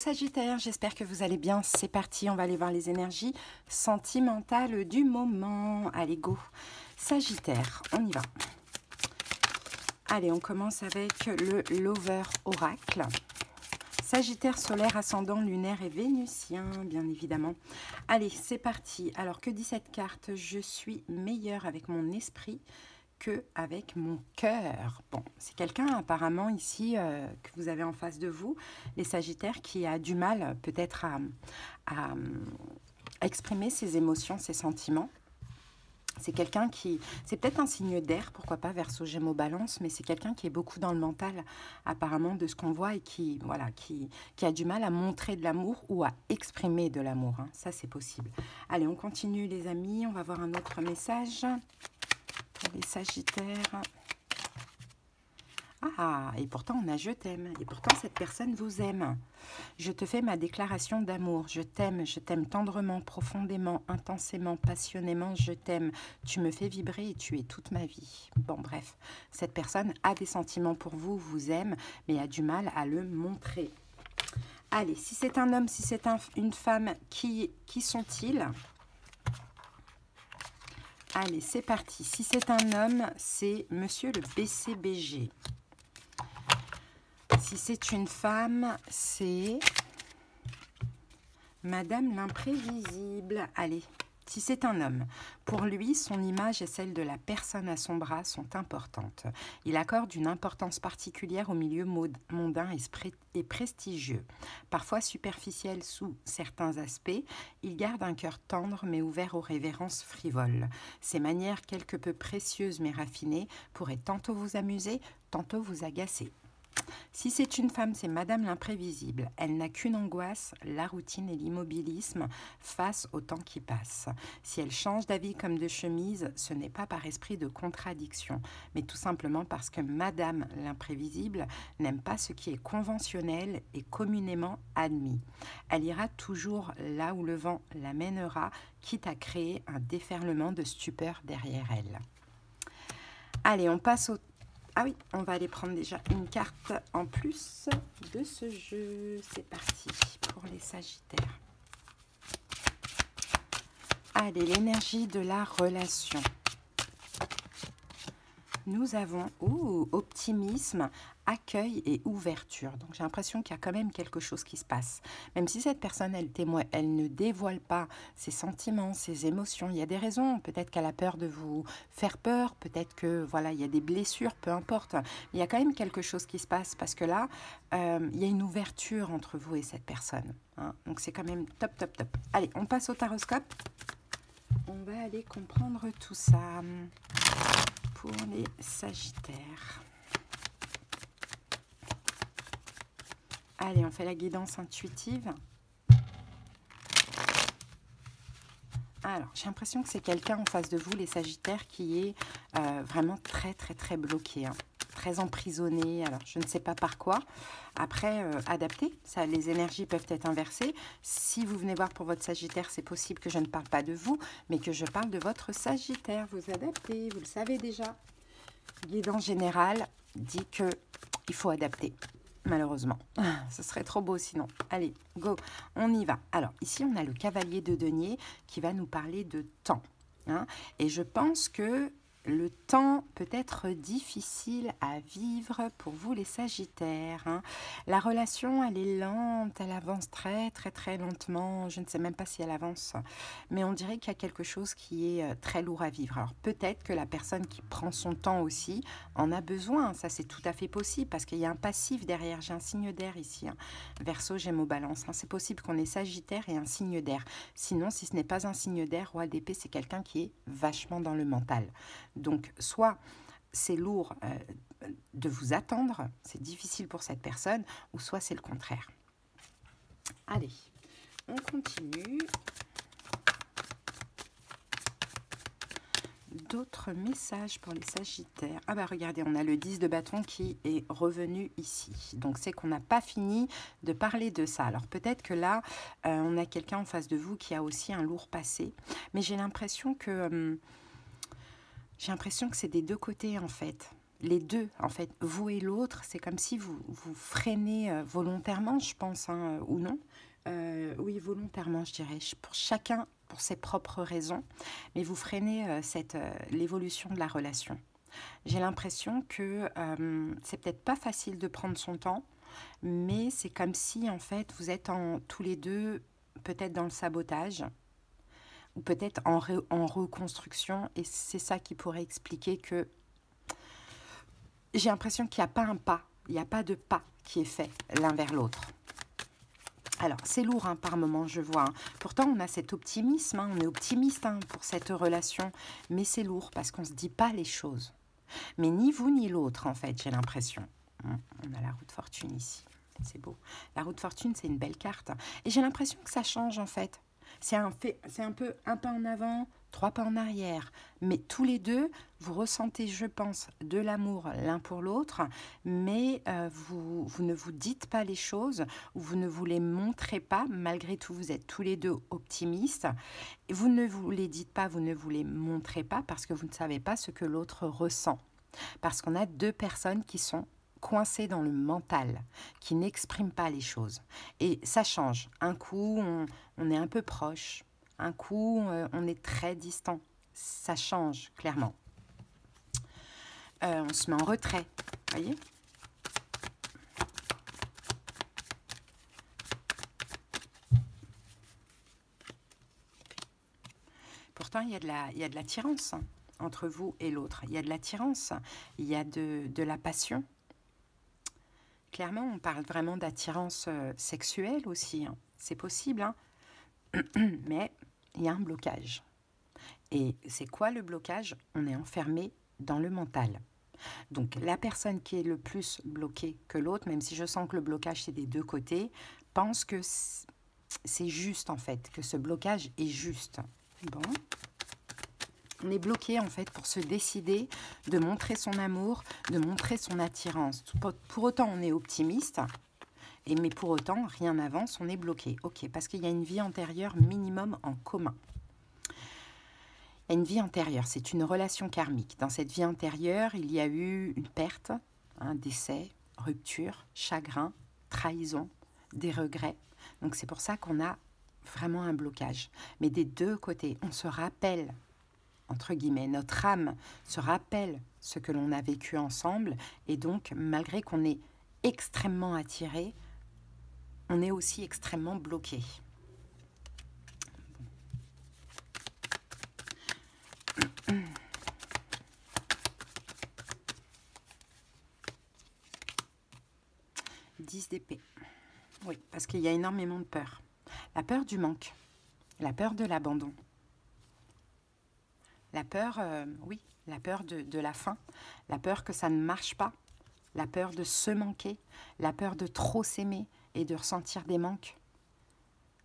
Sagittaire, j'espère que vous allez bien. C'est parti, on va aller voir les énergies sentimentales du moment. Allez, go. Sagittaire, on y va. Allez, on commence avec le Lover Oracle. Sagittaire solaire, ascendant lunaire et vénusien, bien évidemment. Allez, c'est parti. Alors, que dit cette carte? Je suis meilleure avec mon esprit que avec mon cœur. Bon, c'est quelqu'un apparemment ici que vous avez en face de vous, les Sagittaires, qui a du mal peut-être à exprimer ses émotions, ses sentiments. C'est quelqu'un qui, c'est peut-être un signe d'air, pourquoi pas, Verseau, Gémeaux, Balance, mais c'est quelqu'un qui est beaucoup dans le mental, apparemment, de ce qu'on voit, et qui, voilà, qui a du mal à montrer de l'amour ou à exprimer de l'amour. Hein. Ça, c'est possible. Allez, on continue, les amis. On va voir un autre message pour les Sagittaires. Ah, et pourtant on a je t'aime, et pourtant cette personne vous aime. Je te fais ma déclaration d'amour, je t'aime tendrement, profondément, intensément, passionnément, je t'aime. Tu me fais vibrer et tu es toute ma vie. Bon bref, cette personne a des sentiments pour vous, vous aime, mais a du mal à le montrer. Allez, si c'est un homme, si c'est une femme, qui sont-ils ? Allez, c'est parti. Si c'est un homme, c'est Monsieur le BCBG. Si c'est une femme, c'est Madame l'imprévisible. Allez, si c'est un homme, pour lui, son image et celle de la personne à son bras sont importantes. Il accorde une importance particulière au milieu mondain et prestigieux. Parfois superficiel sous certains aspects, il garde un cœur tendre mais ouvert aux révérences frivoles. Ses manières quelque peu précieuses mais raffinées pourraient tantôt vous amuser, tantôt vous agacer. Si c'est une femme, c'est Madame l'imprévisible. Elle n'a qu'une angoisse, la routine et l'immobilisme face au temps qui passe. Si elle change d'avis comme de chemise, ce n'est pas par esprit de contradiction, mais tout simplement parce que Madame l'imprévisible n'aime pas ce qui est conventionnel et communément admis. Elle ira toujours là où le vent la mènera, quitte à créer un déferlement de stupeur derrière elle. Allez, on passe au... Ah oui, on va aller prendre déjà une carte en plus de ce jeu. C'est parti pour les Sagittaires. Allez, l'énergie de la relation. Nous avons optimisme, accueil et ouverture. Donc j'ai l'impression qu'il y a quand même quelque chose qui se passe. Même si cette personne, elle ne dévoile pas ses sentiments, ses émotions. Il y a des raisons. Peut-être qu'elle a peur de vous faire peur. Peut-être que voilà, il y a des blessures, peu importe. Mais il y a quand même quelque chose qui se passe parce que là, il y a une ouverture entre vous et cette personne. Hein. Donc c'est quand même top, top, top. Allez, on passe au taroscope. On va aller comprendre tout ça pour les Sagittaires. Allez, on fait la guidance intuitive. Alors, j'ai l'impression que c'est quelqu'un en face de vous, les Sagittaires, qui est vraiment très, très, très bloqué, hein, très emprisonné. Alors, je ne sais pas par quoi. Après, adapté, ça, les énergies peuvent être inversées. Si vous venez voir pour votre Sagittaire, c'est possible que je ne parle pas de vous, mais que je parle de votre Sagittaire. Vous adaptez, vous le savez déjà. Guidance générale dit qu'il faut adapter, malheureusement. Ce serait trop beau sinon. Allez, go, on y va. Alors, ici, on a le cavalier de denier qui va nous parler de temps. Hein, et je pense que le temps peut être difficile à vivre pour vous les Sagittaires. Hein. La relation, elle est lente, elle avance très très très lentement. Je ne sais même pas si elle avance, mais on dirait qu'il y a quelque chose qui est très lourd à vivre. Alors peut-être que la personne qui prend son temps aussi en a besoin. Ça c'est tout à fait possible parce qu'il y a un passif derrière. J'ai un signe d'air ici. Hein. Verseau, Gémeaux, Balance. Hein. C'est possible qu'on ait Sagittaire et un signe d'air. Sinon, si ce n'est pas un signe d'air, Roi d'épée, c'est quelqu'un qui est vachement dans le mental. Donc, soit c'est lourd de vous attendre, c'est difficile pour cette personne, ou soit c'est le contraire. Allez, on continue. D'autres messages pour les Sagittaires. Ah bah regardez, on a le 10 de bâton qui est revenu ici. Donc c'est qu'on n'a pas fini de parler de ça. Alors peut-être que là, on a quelqu'un en face de vous qui a aussi un lourd passé. Mais j'ai l'impression que... c'est des deux côtés en fait. les deux, en fait, vous et l'autre, c'est comme si vous freinez volontairement, je pense, hein, ou non. Oui, volontairement, je dirais, pour chacun, pour ses propres raisons, mais vous freinez l'évolution de la relation. J'ai l'impression que c'est peut-être pas facile de prendre son temps, mais c'est comme si, en fait, vous êtes tous les deux, peut-être dans le sabotage, ou peut-être en reconstruction, et c'est ça qui pourrait expliquer que j'ai l'impression qu'il n'y a pas un pas, il n'y a pas de pas qui est fait l'un vers l'autre. Alors, c'est lourd hein, par moment, je vois. Hein. Pourtant, on a cet optimisme, hein, on est optimiste hein, pour cette relation, mais c'est lourd parce qu'on ne se dit pas les choses. Mais ni vous ni l'autre, en fait, j'ai l'impression. On a la roue de fortune ici, c'est beau. La roue de fortune, c'est une belle carte. Et j'ai l'impression que ça change, en fait. C'est un peu un pas en avant, 3 pas en arrière. Mais tous les deux, vous ressentez, je pense, de l'amour l'un pour l'autre, mais vous ne vous dites pas les choses, ou vous ne vous les montrez pas. Malgré tout, vous êtes tous les deux optimistes. Vous ne vous les dites pas, vous ne vous les montrez pas parce que vous ne savez pas ce que l'autre ressent. Parce qu'on a deux personnes qui sont coincés dans le mental, qui n'expriment pas les choses. Et ça change. Un coup, on est un peu proche. Un coup, on est très distant. Ça change, clairement. On se met en retrait, voyez ? Pourtant, il y a de l'attirance entre vous et l'autre. Il y a de l'attirance, il y a de la passion. Clairement, on parle vraiment d'attirance sexuelle aussi. Hein. C'est possible, hein. Mais il y a un blocage. Et c'est quoi le blocage? On est enfermé dans le mental. Donc la personne qui est le plus bloquée que l'autre, même si je sens que le blocage c'est des deux côtés, pense que c'est juste en fait, que ce blocage est juste. Bon. On est bloqué en fait pour se décider de montrer son amour, de montrer son attirance. Pour autant, on est optimiste, mais pour autant, rien n'avance, on est bloqué. Ok, parce qu'il y a une vie antérieure minimum en commun. Il y a une vie antérieure, c'est une relation karmique. Dans cette vie antérieure, il y a eu une perte, un décès, rupture, chagrin, trahison, des regrets. Donc c'est pour ça qu'on a vraiment un blocage. Mais des deux côtés, on se rappelle, entre guillemets, notre âme se rappelle ce que l'on a vécu ensemble. Et donc, malgré qu'on est extrêmement attiré, on est aussi extrêmement bloqué. 10 d'épée. Oui, parce qu'il y a énormément de peur. La peur du manque, la peur de l'abandon, la peur, oui, la peur de la fin, la peur que ça ne marche pas, la peur de se manquer, la peur de trop s'aimer et de ressentir des manques.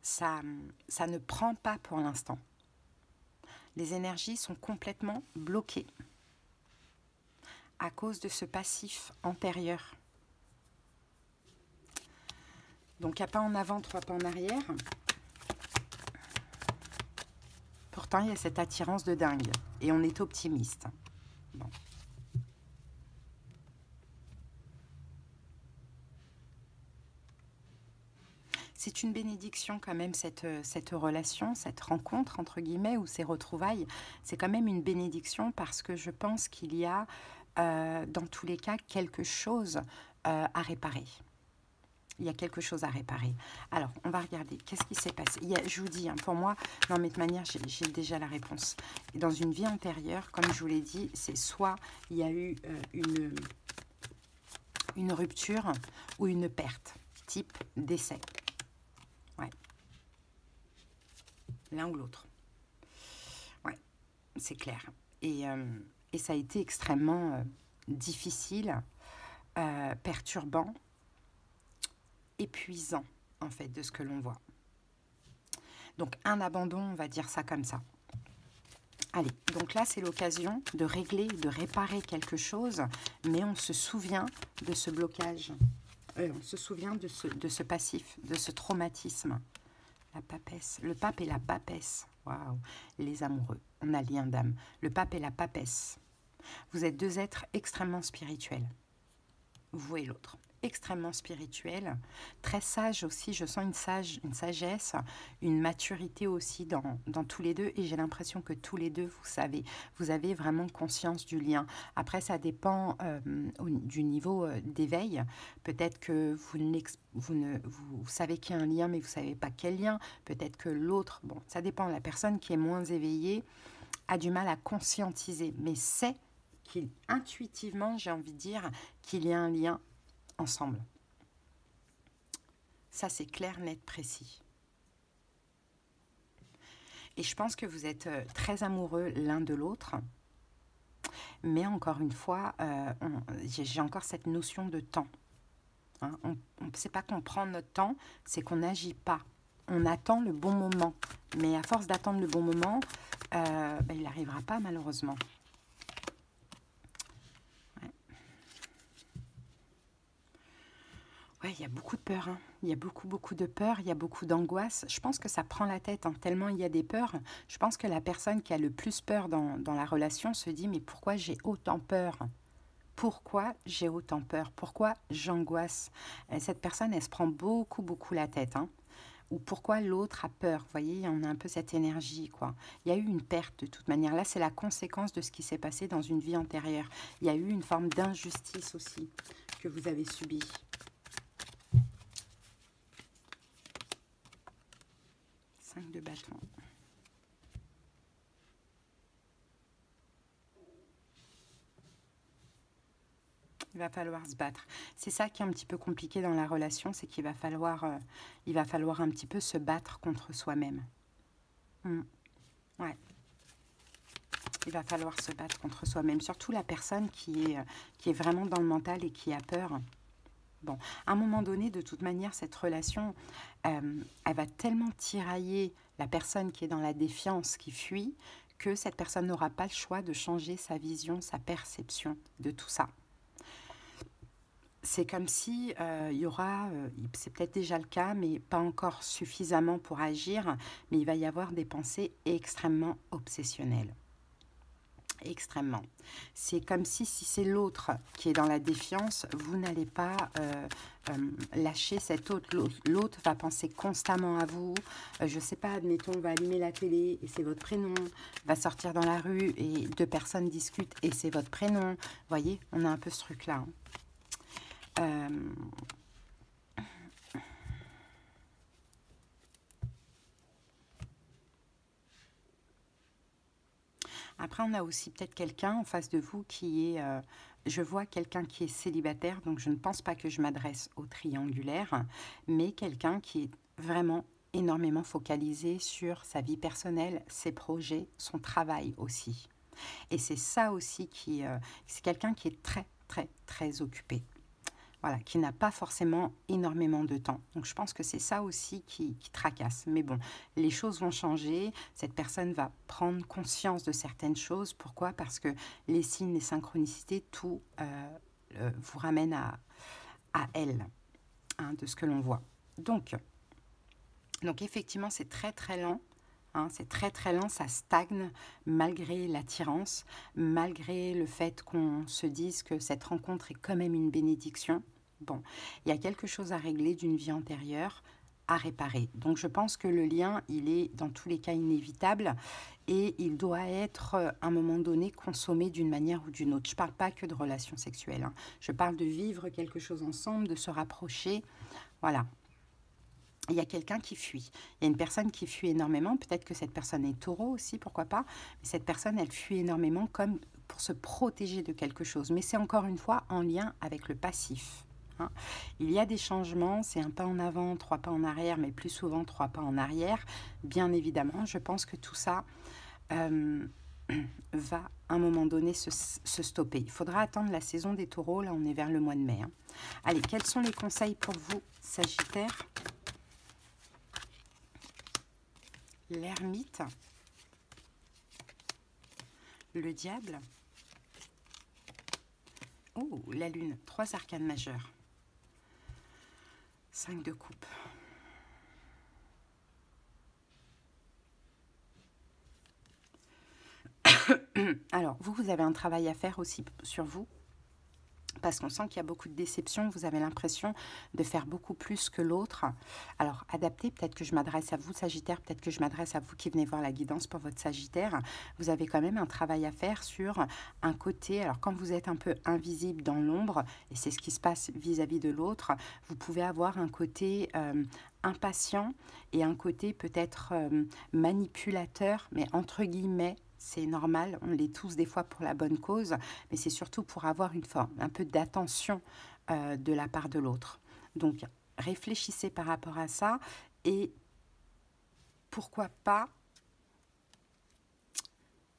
Ça ne prend pas pour l'instant. Les énergies sont complètement bloquées à cause de ce passif antérieur. Donc, il n'y a pas en avant, 3 pas en arrière. Pourtant, il y a cette attirance de dingue. Et on est optimiste. Bon. C'est une bénédiction quand même, cette relation, cette rencontre, entre guillemets, ou ces retrouvailles. C'est quand même une bénédiction parce que je pense qu'il y a, dans tous les cas, quelque chose à réparer. Il y a quelque chose à réparer. Alors, on va regarder. Qu'est-ce qui s'est passé? Je vous dis, hein, pour moi, non, mais de toute manière, j'ai déjà la réponse. Et dans une vie antérieure, comme je vous l'ai dit, c'est soit il y a eu une rupture ou une perte, type décès. Ouais. L'un ou l'autre. Ouais, c'est clair. Et ça a été extrêmement difficile, perturbant, épuisant, en fait, de ce que l'on voit. Donc, un abandon, on va dire ça comme ça. Allez, donc là, c'est l'occasion de régler, de réparer quelque chose, mais on se souvient de ce blocage. On se souvient de ce passif, de ce traumatisme. La papesse, le pape et la papesse. Waouh, les amoureux, on a lien d'âme. Le pape et la papesse. Vous êtes deux êtres extrêmement spirituels, vous et l'autre. Extrêmement spirituel, très sage aussi, je sens une sagesse, une maturité aussi dans tous les deux, et j'ai l'impression que tous les deux, vous avez vraiment conscience du lien. Après, ça dépend du niveau d'éveil. Peut-être que vous savez qu'il y a un lien, mais vous ne savez pas quel lien. Peut-être que l'autre, bon, ça dépend. La personne qui est moins éveillée a du mal à conscientiser, mais sait intuitivement, j'ai envie de dire, qu'il y a un lien ensemble. Ça, c'est clair, net, précis. Et je pense que vous êtes très amoureux l'un de l'autre. Mais encore une fois, j'ai encore cette notion de temps. Hein, on ne sait pas qu'on prend notre temps, c'est qu'on n'agit pas. On attend le bon moment. Mais à force d'attendre le bon moment, il n'arrivera pas malheureusement. Ouais, il y a beaucoup de peur, hein. Il y a beaucoup de peur, il y a beaucoup d'angoisse. Je pense que ça prend la tête, hein, tellement il y a des peurs. Je pense que la personne qui a le plus peur dans la relation se dit « Mais pourquoi j'ai autant peur ? Pourquoi j'ai autant peur ? Pourquoi j'angoisse ?» Cette personne, elle se prend beaucoup la tête, hein. Ou pourquoi l'autre a peur. Vous voyez, il y en a un peu cette énergie, quoi. Il y a eu une perte de toute manière. Là, c'est la conséquence de ce qui s'est passé dans une vie antérieure. Il y a eu une forme d'injustice aussi que vous avez subie. De bâton. Il va falloir se battre. C'est ça qui est un petit peu compliqué dans la relation, c'est qu'il va falloir un petit peu se battre contre soi-même. Ouais. Il va falloir se battre contre soi-même, surtout la personne qui est vraiment dans le mental et qui a peur. Bon, à un moment donné, de toute manière, cette relation, elle va tellement tirailler la personne qui est dans la défiance, qui fuit, que cette personne n'aura pas le choix de changer sa vision, sa perception de tout ça. C'est comme si il y aura, c'est peut-être déjà le cas, mais pas encore suffisamment pour agir, mais il va y avoir des pensées extrêmement obsessionnelles. Extrêmement. C'est comme si c'est l'autre qui est dans la défiance, vous n'allez pas lâcher cet autre. L'autre va penser constamment à vous. Je ne sais pas, admettons, on va allumer la télé et c'est votre prénom. Va sortir dans la rue et deux personnes discutent et c'est votre prénom. Vous voyez, on a un peu ce truc-là. Hein. Après, on a aussi peut-être quelqu'un en face de vous qui est... je vois quelqu'un qui est célibataire, donc je ne pense pas que je m'adresse au triangulaire, mais quelqu'un qui est vraiment énormément focalisé sur sa vie personnelle, ses projets, son travail aussi. Et c'est ça aussi c'est quelqu'un qui est très occupé. Voilà, qui n'a pas forcément énormément de temps. Donc, je pense que c'est ça aussi qui tracasse. Mais bon, les choses vont changer. Cette personne va prendre conscience de certaines choses. Pourquoi? Parce que les signes, les synchronicités, tout vous ramène à elle, hein, de ce que l'on voit. Donc effectivement, c'est très lent. Hein, c'est très lent, ça stagne malgré l'attirance, malgré le fait qu'on se dise que cette rencontre est quand même une bénédiction. Bon, il y a quelque chose à régler d'une vie antérieure, à réparer. Donc je pense que le lien, il est dans tous les cas inévitable et il doit être à un moment donné consommé d'une manière ou d'une autre. Je ne parle pas que de relations sexuelles, hein. Je parle de vivre quelque chose ensemble, de se rapprocher, voilà. Il y a quelqu'un qui fuit. Il y a une personne qui fuit énormément. Peut-être que cette personne est taureau aussi, pourquoi pas. Mais cette personne, elle fuit énormément comme pour se protéger de quelque chose. Mais c'est encore une fois en lien avec le passif. Hein. Il y a des changements. C'est un pas en avant, 3 pas en arrière, mais plus souvent 3 pas en arrière. Bien évidemment, je pense que tout ça va à un moment donné se stopper. Il faudra attendre la saison des taureaux. Là, on est vers le mois de mai. Hein. Allez, quels sont les conseils pour vous, Sagittaire ? L'ermite, le diable, oh, la lune, 3 arcanes majeures, 5 de coupe, Alors, vous avez un travail à faire aussi sur vous. Parce qu'on sent qu'il y a beaucoup de déception, vous avez l'impression de faire beaucoup plus que l'autre. Alors, adaptez, peut-être que je m'adresse à vous, Sagittaire, peut-être que je m'adresse à vous qui venez voir la guidance pour votre Sagittaire. Vous avez quand même un travail à faire sur un côté, alors quand vous êtes un peu invisible dans l'ombre, et c'est ce qui se passe vis-à-vis de l'autre, vous pouvez avoir un côté impatient et un côté peut-être manipulateur, mais entre guillemets, c'est normal, on l'est tous des fois pour la bonne cause, mais c'est surtout pour avoir une forme, un peu d'attention de la part de l'autre. Donc, réfléchissez par rapport à ça et pourquoi pas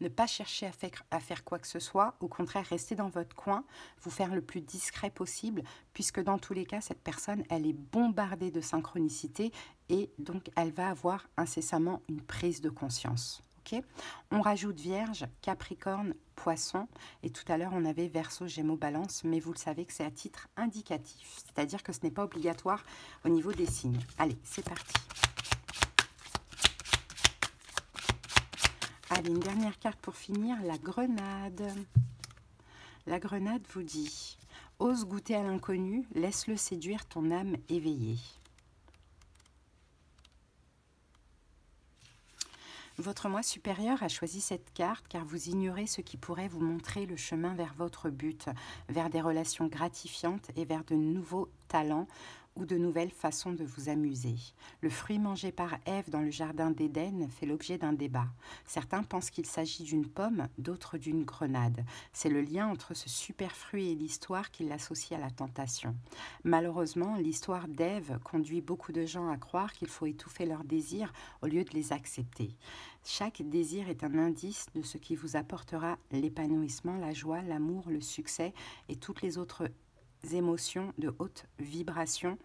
ne pas chercher à faire quoi que ce soit, au contraire, rester dans votre coin, vous faire le plus discret possible, puisque dans tous les cas, cette personne, elle est bombardée de synchronicité et donc elle va avoir incessamment une prise de conscience. Okay. On rajoute Vierge, Capricorne, Poisson et tout à l'heure on avait Verseau, Gémeaux, Balance, mais vous le savez que c'est à titre indicatif, c'est-à-dire que ce n'est pas obligatoire au niveau des signes. Allez, c'est parti. Allez, une dernière carte pour finir, la Grenade. La Grenade vous dit « Ose goûter à l'inconnu, laisse-le séduire ton âme éveillée ». Votre moi supérieur a choisi cette carte car vous ignorez ce qui pourrait vous montrer le chemin vers votre but, vers des relations gratifiantes et vers de nouveaux talents ou de nouvelles façons de vous amuser. Le fruit mangé par Ève dans le jardin d'Éden fait l'objet d'un débat. Certains pensent qu'il s'agit d'une pomme, d'autres d'une grenade. C'est le lien entre ce super fruit et l'histoire qui l'associe à la tentation. Malheureusement, l'histoire d'Ève conduit beaucoup de gens à croire qu'il faut étouffer leurs désirs au lieu de les accepter. Chaque désir est un indice de ce qui vous apportera l'épanouissement, la joie, l'amour, le succès et toutes les autres émotions de haute vibration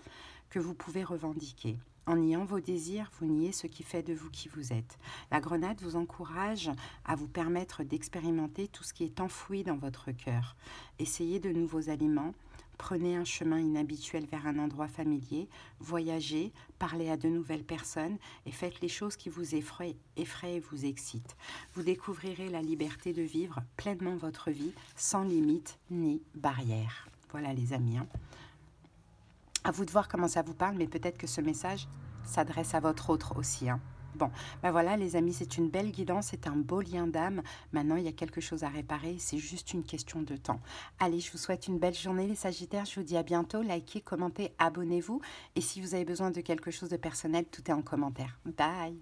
que vous pouvez revendiquer. En niant vos désirs, vous niez ce qui fait de vous qui vous êtes. La grenade vous encourage à vous permettre d'expérimenter tout ce qui est enfoui dans votre cœur. Essayez de nouveaux aliments, prenez un chemin inhabituel vers un endroit familier, voyagez, parlez à de nouvelles personnes et faites les choses qui vous effraient et vous excitent. Vous découvrirez la liberté de vivre pleinement votre vie sans limite ni barrière. Voilà les amis. À vous de voir comment ça vous parle, mais peut-être que ce message s'adresse à votre autre aussi. Bon, ben voilà les amis, c'est une belle guidance, c'est un beau lien d'âme. Maintenant, il y a quelque chose à réparer, c'est juste une question de temps. Allez, je vous souhaite une belle journée les Sagittaires, je vous dis à bientôt. Likez, commentez, abonnez-vous. Et si vous avez besoin de quelque chose de personnel, tout est en commentaire. Bye!